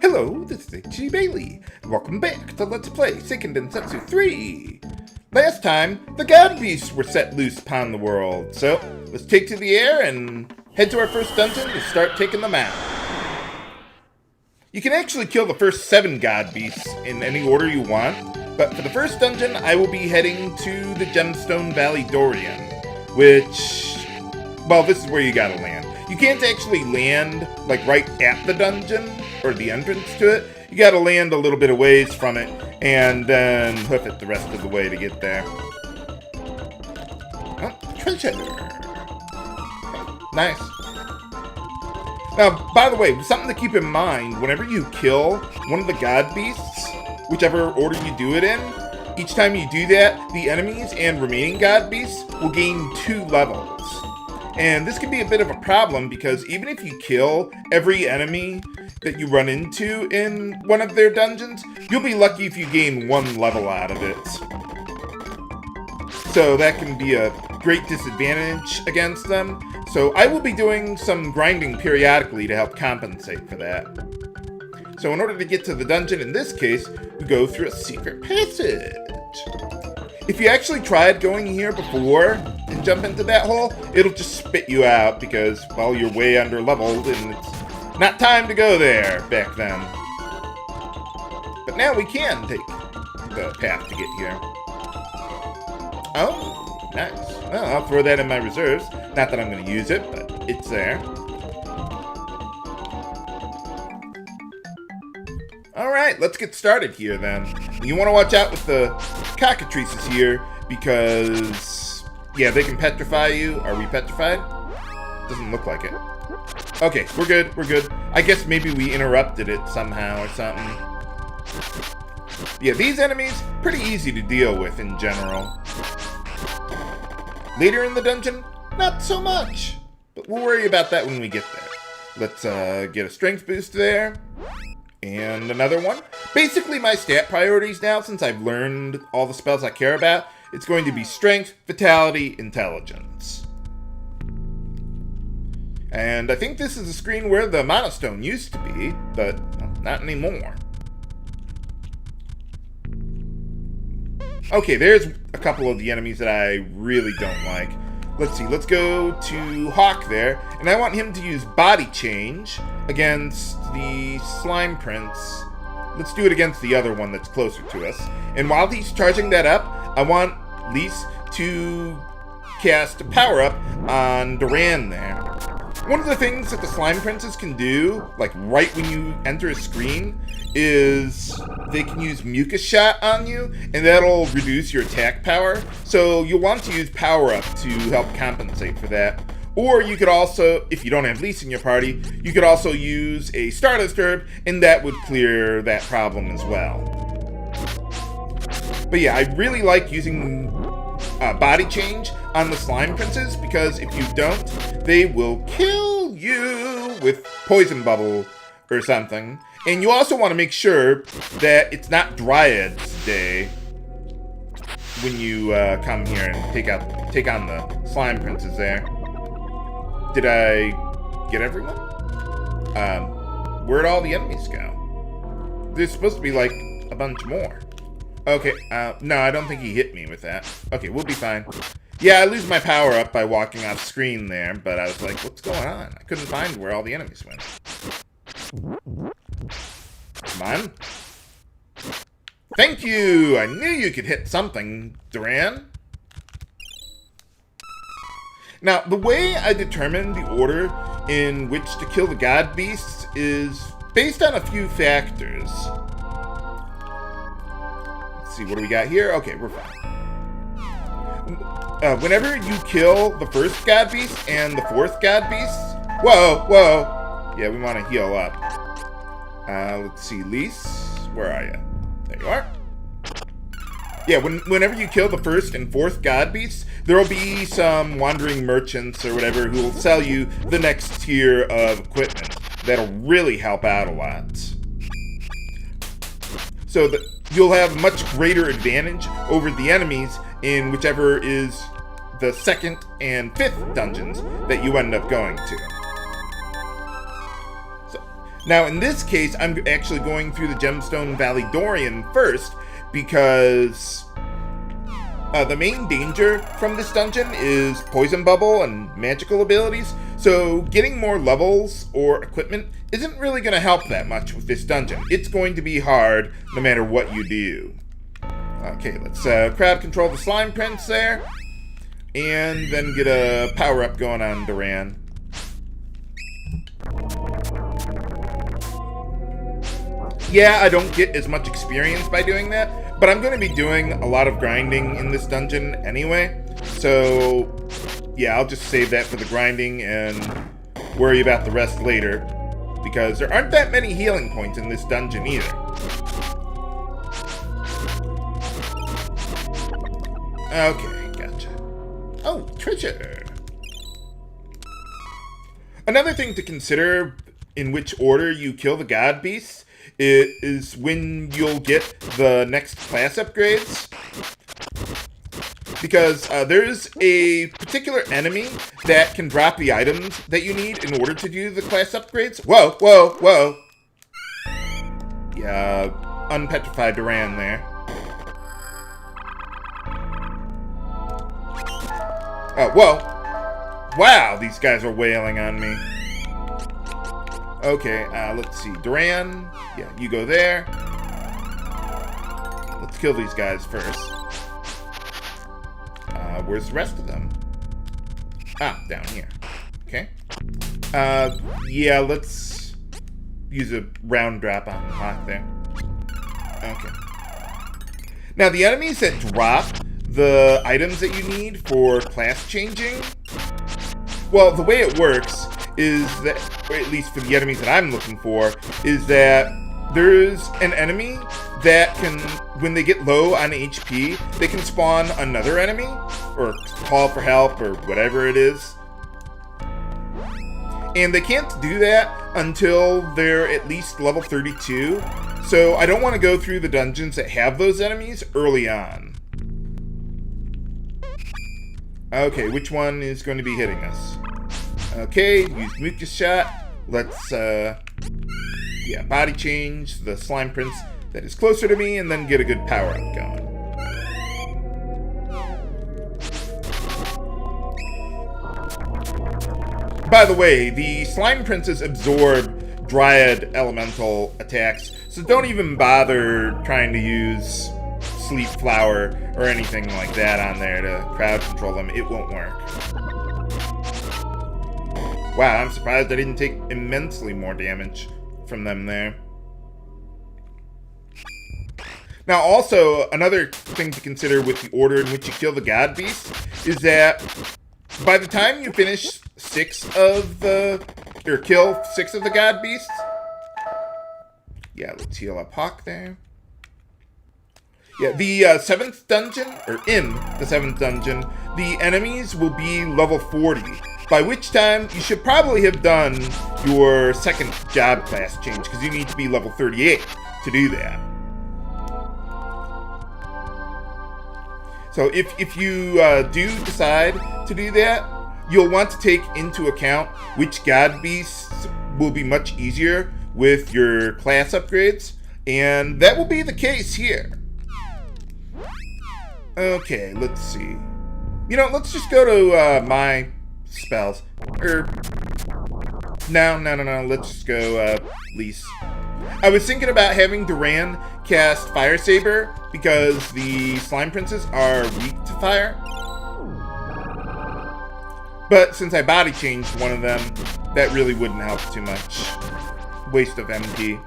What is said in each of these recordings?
Hello, this is H.G. Bailey, and welcome back to Let's Play Seiken Densetsu 3! Last time, the god beasts were set loose upon the world, so let's take to the air and head to our first dungeon to start taking them out. You can actually kill the first 7 god beasts in any order you want, but for the first dungeon, I will be heading to the Gemstone Valley Dorian, which, well, this is where you gotta land. You can't actually land, like, right at the dungeon, or the entrance to it. You gotta land a little bit of ways from it, and then hoof it the rest of the way to get there. Oh, treasure! Nice. Now, by the way, something to keep in mind, whenever you kill one of the god beasts, whichever order you do it in, each time you do that, the enemies and remaining god beasts will gain 2 levels. And this can be a bit of a problem because even if you kill every enemy that you run into in one of their dungeons, you'll be lucky if you gain 1 level out of it. So that can be a great disadvantage against them. So I will be doing some grinding periodically to help compensate for that. So in order to get to the dungeon in this case, we go through a secret passage. If you actually tried going here before and jump into that hole, it'll just spit you out because, well, you're way under leveled and it's not time to go there back then. But now we can take the path to get here. Oh, nice. Well, I'll throw that in my reserves. Not that I'm going to use it, but it's there. Alright, let's get started here then. You want to watch out with the cockatrices here because, yeah, they can petrify you. Are we petrified? Doesn't look like it. Okay, we're good, we're good. I guess maybe we interrupted it somehow or something. Yeah, these enemies, pretty easy to deal with in general. Later in the dungeon, not so much. But we'll worry about that when we get there. Let's get a strength boost there. And another one. Basically, my stat priorities now, since I've learned all the spells I care about, it's going to be Strength, Vitality, Intelligence. And I think this is the screen where the Mana Stone used to be, but not anymore. Okay, there's a couple of the enemies that I really don't like. Let's see, let's go to Hawk there, and I want him to use Body Change against the Slime Prince. Let's do it against the other one that's closer to us. And while he's charging that up, I want Lise to cast a power-up on Duran there. One of the things that the Slime Princes can do, like right when you enter a screen, is they can use Mucus Shot on you, and that'll reduce your attack power. So you'll want to use Power Up to help compensate for that. Or you could also, if you don't have Lise in your party, you could also use a Stardust Herb, and that would clear that problem as well. But yeah, I really like using Body Change on the Slime Princes, because if you don't, they will kill you with Poison Bubble or something. And you also want to make sure that it's not Dryad's Day when you come here and take on the Slime Princes there. Did I get everyone? Where'd all the enemies go? There's supposed to be like a bunch more. Okay, no, I don't think he hit me with that. Okay, we'll be fine. Yeah, I lose my power up by walking off screen there, but I was like, what's going on? I couldn't find where all the enemies went. Come on. Thank you! I knew you could hit something, Duran. Now, the way I determine the order in which to kill the god beasts is based on a few factors. Let's see, what do we got here? Okay, we're fine. Whenever you kill the first god beast and the 4th god beast... Whoa, whoa! Yeah, we want to heal up. Let's see, Lise, where are you? There you are. Yeah, whenever you kill the 1st and 4th god beasts, there will be some wandering merchants or whatever who will sell you the next tier of equipment. That'll really help out a lot. So that you'll have much greater advantage over the enemies in whichever is the 2nd and 5th dungeons that you end up going to. Now, in this case, I'm actually going through the Gemstone Valley Dorian first, because the main danger from this dungeon is Poison Bubble and magical abilities, so getting more levels or equipment isn't really going to help that much with this dungeon. It's going to be hard no matter what you do. Okay, let's crowd control the Slime Prince there, and then get a power-up going on Duran. Yeah, I don't get as much experience by doing that, but I'm going to be doing a lot of grinding in this dungeon anyway, so yeah, I'll just save that for the grinding and worry about the rest later, because there aren't that many healing points in this dungeon either. Okay, gotcha. Oh, treasure! Another thing to consider in which order you kill the god beasts is when you'll get the next class upgrades. Because there's a particular enemy that can drop the items that you need in order to do the class upgrades. Whoa, whoa, whoa. Yeah, unpetrified Duran there. Oh, whoa. Wow, these guys are wailing on me. Okay, let's see. Duran, yeah, you go there. Let's kill these guys first. Where's the rest of them? Ah, down here. Okay. Yeah, let's use a round drop on the hawk there. Okay. Now, the enemies that drop the items that you need for class changing, well, the way it works is that, or at least for the enemies that I'm looking for, is that there's an enemy that can, when they get low on HP, they can spawn another enemy, or call for help, or whatever it is. And they can't do that until they're at least level 32, so I don't want to go through the dungeons that have those enemies early on. Okay, which one is going to be hitting us? Okay, use Mucus Shot. Let's, yeah, body change the Slime Prince that is closer to me, and then get a good power-up going. By the way, the Slime Princes absorb Dryad Elemental attacks, so don't even bother trying to use Sleep Flower or anything like that on there to crowd control them. It won't work. Wow, I'm surprised I didn't take immensely more damage from them there. Now, also, another thing to consider with the order in which you kill the god beast is that by the time you finish kill 6 of the god beasts, yeah, let's heal up Hawk there. Yeah, the 7th dungeon, or in the 7th dungeon, the enemies will be level 40, by which time you should probably have done your second job class change, because you need to be level 38 to do that. So if you do decide to do that, you'll want to take into account which god beasts will be much easier with your class upgrades, and that will be the case here. Okay, let's see. You know, let's just go to my spells. No, let's just go Lise. I was thinking about having Duran cast Fire Saber because the Slime Princes are weak to fire. But since I body changed one of them, that really wouldn't help too much. Waste of MP.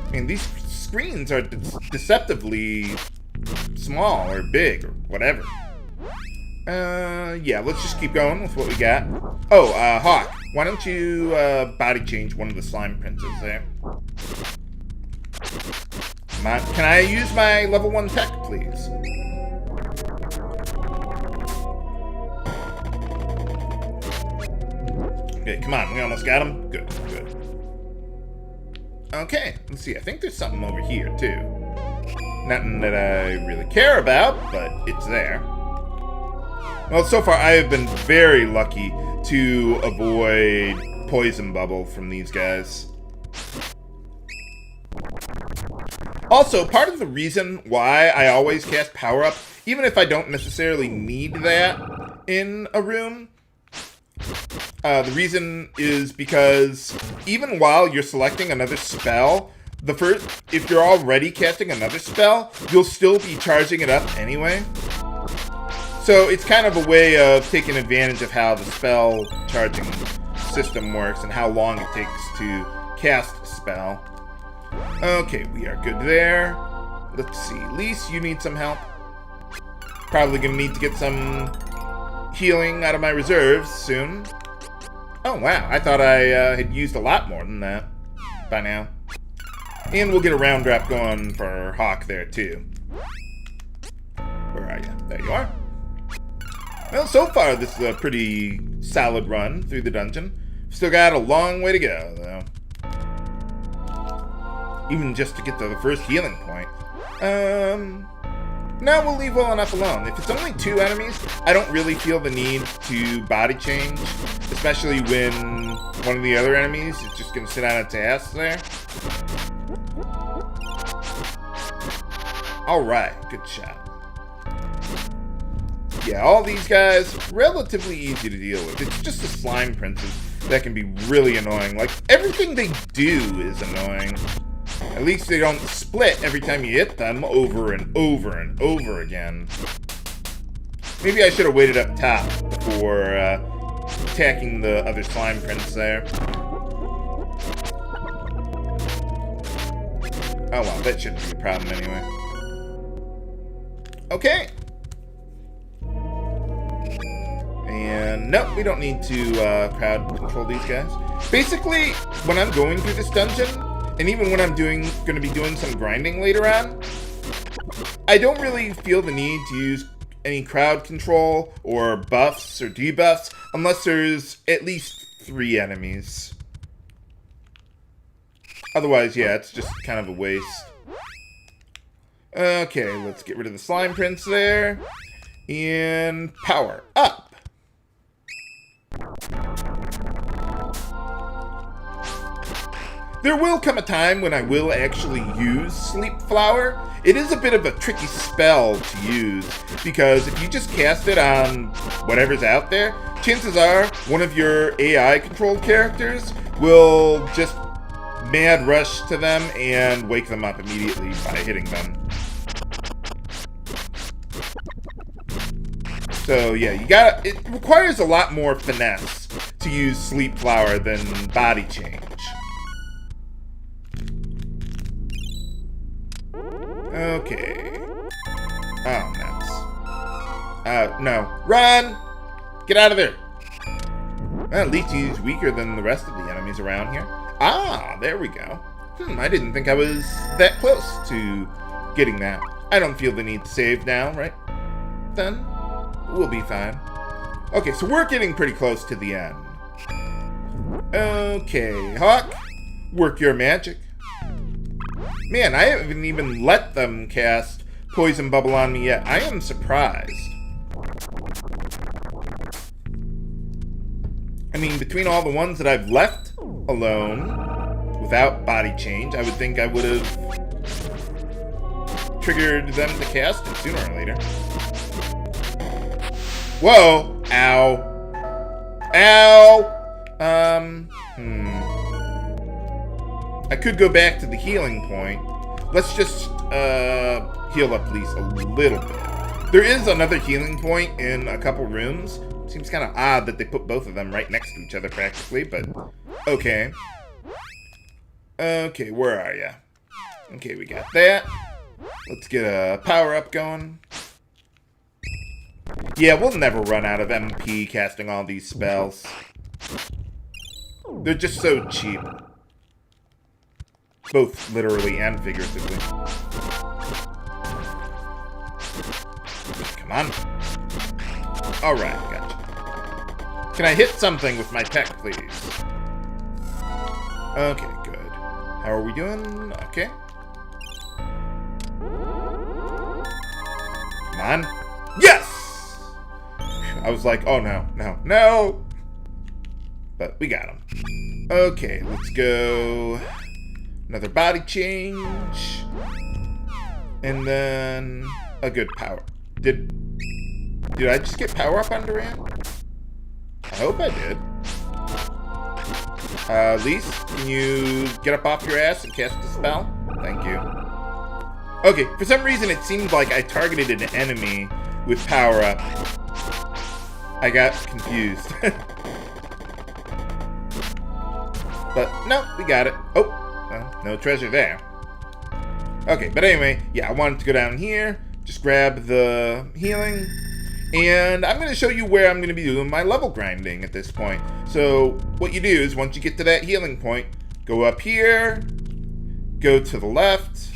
I mean, these screens are deceptively small or big or whatever. Yeah, let's just keep going with what we got. Oh, Hawk, why don't you body change one of the Slime Princes there? Come on, can I use my level 1 tech, please? Okay, come on, we almost got him. Good, good. Okay, let's see, I think there's something over here, too. Nothing that I really care about, but it's there. Well, so far I have been very lucky to avoid poison bubble from these guys. Also, part of the reason why I always cast power up, even if I don't necessarily need that in a room, the reason is because even while you're selecting another spell, if you're already casting another spell, you'll still be charging it up anyway. So it's kind of a way of taking advantage of how the spell charging system works and how long it takes to cast a spell. Okay, we are good there. Let's see. Lise, you need some help. Probably gonna need to get some healing out of my reserves soon. Oh, wow. I thought I had used a lot more than that by now. And we'll get a round drop going for Hawk there, too. Where are you? There you are. Well, so far, this is a pretty solid run through the dungeon. Still got a long way to go, though. Even just to get to the first healing point. No, we'll leave well enough alone. If it's only 2 enemies, I don't really feel the need to body change. Especially when one of the other enemies is just going to sit on its ass there. Alright, good shot. Yeah, all these guys, relatively easy to deal with. It's just the slime princes that can be really annoying. Like, everything they do is annoying. At least they don't split every time you hit them over and over and over again. Maybe I should have waited up top before attacking the other slime prince there. Oh well, that shouldn't be a problem anyway. Okay. And nope, we don't need to crowd control these guys. Basically, when I'm going through this dungeon, and even when I'm going to be doing some grinding later on, I don't really feel the need to use any crowd control or buffs or debuffs unless there's at least 3 enemies. Otherwise, yeah, it's just kind of a waste. Okay, let's get rid of the slime prince there. And power up. There will come a time when I will actually use Sleep Flower. It is a bit of a tricky spell to use, because if you just cast it on whatever's out there, chances are one of your AI-controlled characters will just mad rush to them and wake them up immediately by hitting them. So yeah, it requires a lot more finesse to use Sleep Flower than Body Change. Okay. Oh, nuts. No. Run! Get out of there! Well, at least he's weaker than the rest of the enemies around here. Ah, there we go. I didn't think I was that close to getting that. I don't feel the need to save now, right? Then, we'll be fine. Okay, so we're getting pretty close to the end. Okay, Hawk, work your magic. Man, I haven't even let them cast Poison Bubble on me yet. I am surprised. I mean, between all the ones that I've left alone, without body change, I would think I would have triggered them to cast it sooner or later. Whoa! Ow. Ow! I could go back to the healing point. Let's just heal up Lise a little bit. There is another healing point in a couple rooms. Seems kind of odd that they put both of them right next to each other practically, but okay. Okay, where are ya? Okay, we got that. Let's get a power up going. Yeah, we'll never run out of MP casting all these spells. They're just so cheap. Both literally and figuratively. Come on. Alright, gotcha. Can I hit something with my peck, please? Okay, good. How are we doing? Okay. Come on. Yes! I was like, oh no, no, no! But we got him. Okay, let's go. Another body change. And then a good power. Did I just get power up on Duran? I hope I did. Lise, can you get up off your ass and cast a spell? Thank you. Okay, for some reason it seemed like I targeted an enemy with power up. I got confused. But no, we got it. Oh, well, no treasure there. Okay, but anyway, yeah, I wanted to go down here, just grab the healing, and I'm going to show you where I'm going to be doing my level grinding at this point. So what you do is once you get to that healing point, go up here, go to the left.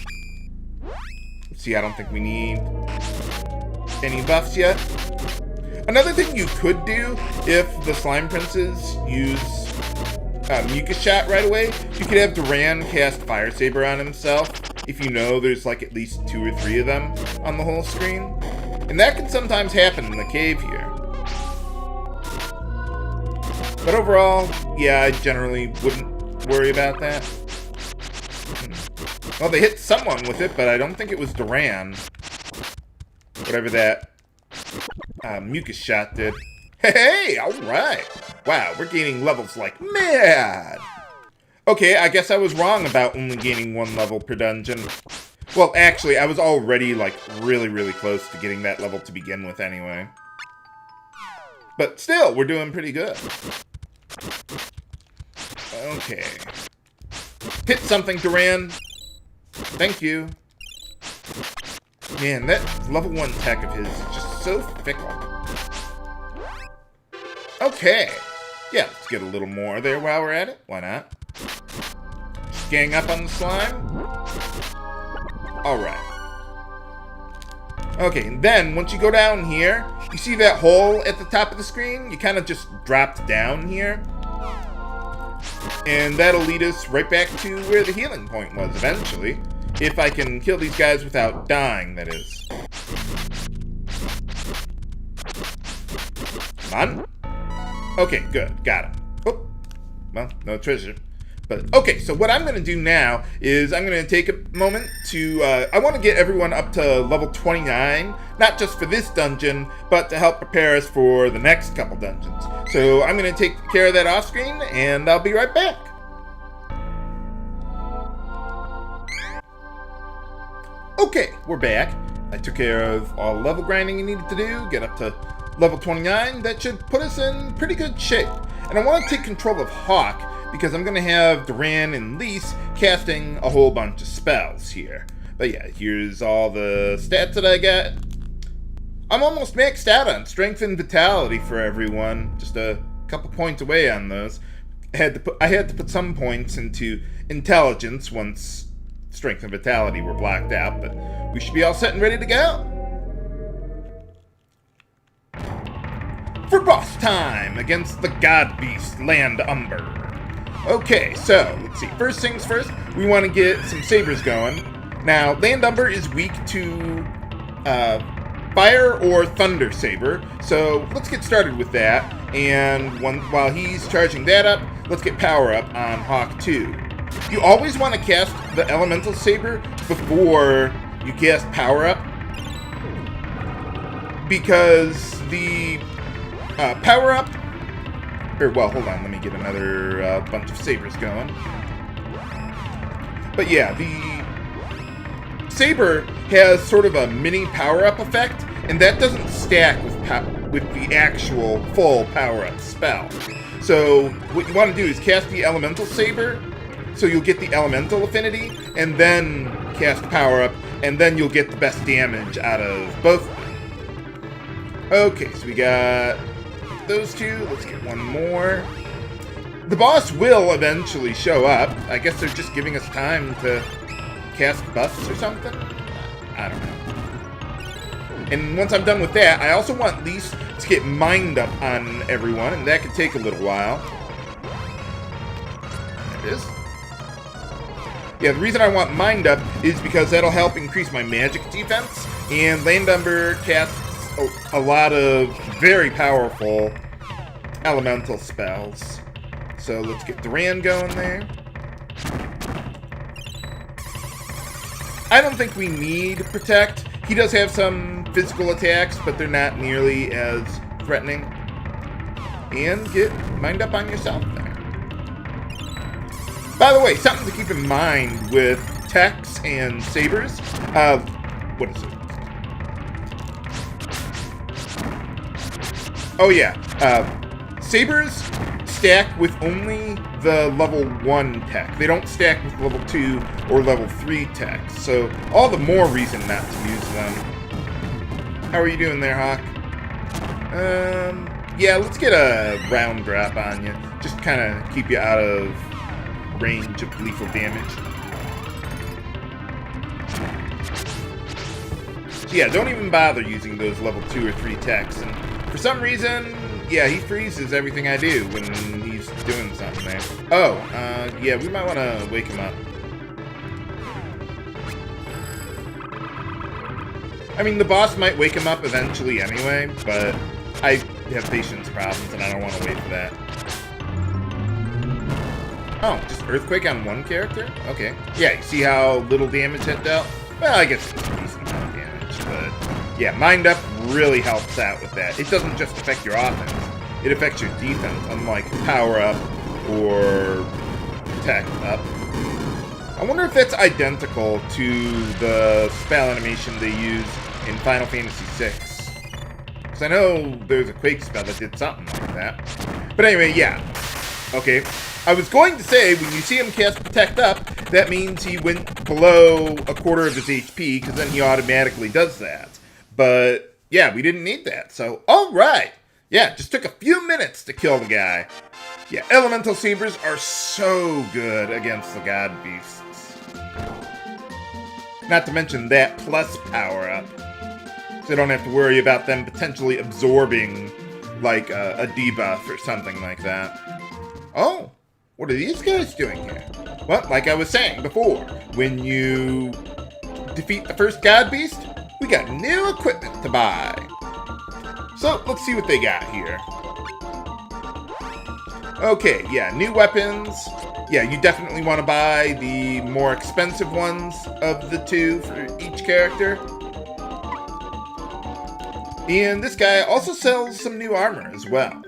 Let's see, I don't think we need any buffs yet. Another thing you could do if the slime princes use Mucus Shot right away, you could have Duran cast Fire Saber on himself if you know there's like at least 2 or 3 of them on the whole screen. And that can sometimes happen in the cave here. But overall, yeah, I generally wouldn't worry about that. Well, they hit someone with it, but I don't think it was Duran. Whatever that Mucus Shot did. Hey, alright! Wow, we're gaining levels like mad! Okay, I guess I was wrong about only gaining 1 level per dungeon. Well, actually, I was already, like, really, really close to getting that level to begin with anyway. But still, we're doing pretty good. Okay. Hit something, Duran! Thank you. Man, that level 1 tech of his is just so fickle. Okay. Yeah, let's get a little more there while we're at it. Why not? Just gang up on the slime. Alright. Okay, and then once you go down here, you see that hole at the top of the screen? You kind of just dropped down here. And that'll lead us right back to where the healing point was eventually. If I can kill these guys without dying, that is. Come on. Okay, good. Got him. Oh, well, no treasure. But, okay, so what I'm going to do now is I'm going to take a moment to, I want to get everyone up to level 29, not just for this dungeon, but to help prepare us for the next couple dungeons. So I'm going to take care of that off screen, and I'll be right back. Okay, we're back. I took care of all the level grinding you needed to do, get up to level 29. That should put us in pretty good shape. And I want to take control of Hawk, because I'm going to have Duran and Lise casting a whole bunch of spells here. But yeah, here's all the stats that I got. I'm almost maxed out on Strength and Vitality for everyone. Just a couple points away on those. I had to put some points into Intelligence once Strength and Vitality were blocked out, but we should be all set and ready to go. For boss time against the God Beast Land Umber. Okay, so, let's see. First things first, we want to get some sabers going. Now, Land Umber is weak to fire or thunder saber, so let's get started with that. And while he's charging that up, let's get power up on Hawk 2. You always want to cast the elemental saber before you cast power up, because the power up, well, hold on, let me get another bunch of sabers going. But yeah, the saber has sort of a mini power-up effect, and that doesn't stack with the actual full power-up spell. So what you want to do is cast the elemental saber, so you'll get the elemental affinity, and then cast power-up, and then you'll get the best damage out of both of them. Okay, so we got those two. Let's get one more. The boss will eventually show up. I guess they're just giving us time to cast buffs or something. I don't know. And once I'm done with that, I also want Lise to get mind up on everyone, and that could take a little while. There it is. Yeah, the reason I want mind up is because that'll help increase my magic defense, and Land Umber casts a lot of very powerful elemental spells. So let's get Duran going there. I don't think we need Protect. He does have some physical attacks, but they're not nearly as threatening. And get Mind Up on yourself there. By the way, something to keep in mind with techs and sabers. What is it? Oh yeah, sabers stack with only the level 1 tech. They don't stack with level 2 or level 3 techs, so all the more reason not to use them. How are you doing there, Hawk? Yeah, let's get a round drop on you. Just kind of keep you out of range of lethal damage. So yeah, don't even bother using those level 2 or 3 techs. And for some reason, yeah, he freezes everything I do when he's doing something there. Oh, yeah, we might want to wake him up. I mean, the boss might wake him up eventually anyway, but I have patience problems and I don't want to wait for that. Oh, just Earthquake on one character? Okay. Yeah, you see how little damage it dealt? Well, I guess it's a decent amount of damage, but yeah, Mind Up really helps out with that. It doesn't just affect your offense, it affects your defense, unlike Power Up or Protect Up. I wonder if that's identical to the spell animation they use in Final Fantasy VI. Because I know there's a Quake spell that did something like that. But anyway, yeah. Okay. I was going to say, when you see him cast Protect Up, that means he went below a quarter of his HP, because then he automatically does that. But, yeah, we didn't need that. So, alright. Yeah, just took a few minutes to kill the guy. Yeah, Elemental Sabers are so good against the God Beasts. Not to mention that plus Power Up. So you don't have to worry about them potentially absorbing, like, a debuff or something like that. Oh, what are these guys doing here? Well, like I was saying before, when you defeat the first God Beast, we got new equipment to buy. So, let's see what they got here. Okay, yeah, new weapons. Yeah, you definitely want to buy the more expensive ones of the two for each character. And this guy also sells some new armor as well.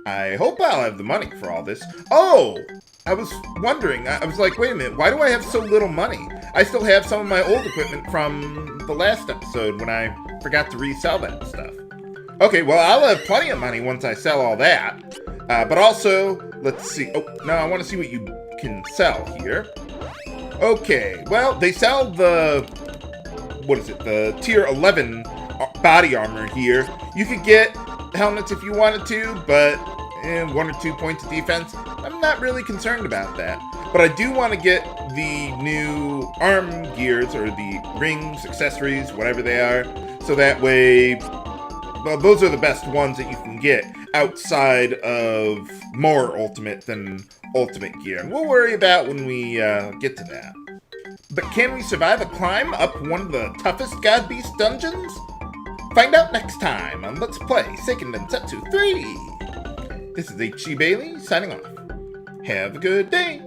I hope I'll have the money for all this. Oh! I was wondering, I was like, wait a minute, why do I have so little money? I still have some of my old equipment from the last episode when I forgot to resell that stuff. Okay, well, I'll have plenty of money once I sell all that. But also, let's see. Oh, no, I want to see what you can sell here. Okay, well, they sell the, what is it, the tier 11 body armor here. You could get helmets if you wanted to, but 1 or 2 points of defense, I'm not really concerned about that. But I do want to get the new arm gears, or the rings, accessories, whatever they are, so that way, well, those are the best ones that you can get outside of more ultimate than ultimate gear. And we'll worry about when we get to that. But can we survive a climb up one of the toughest God Beast dungeons? Find out next time on Let's Play Seiken Densetsu 3! This is H.G. Bailey, signing off. Have a good day!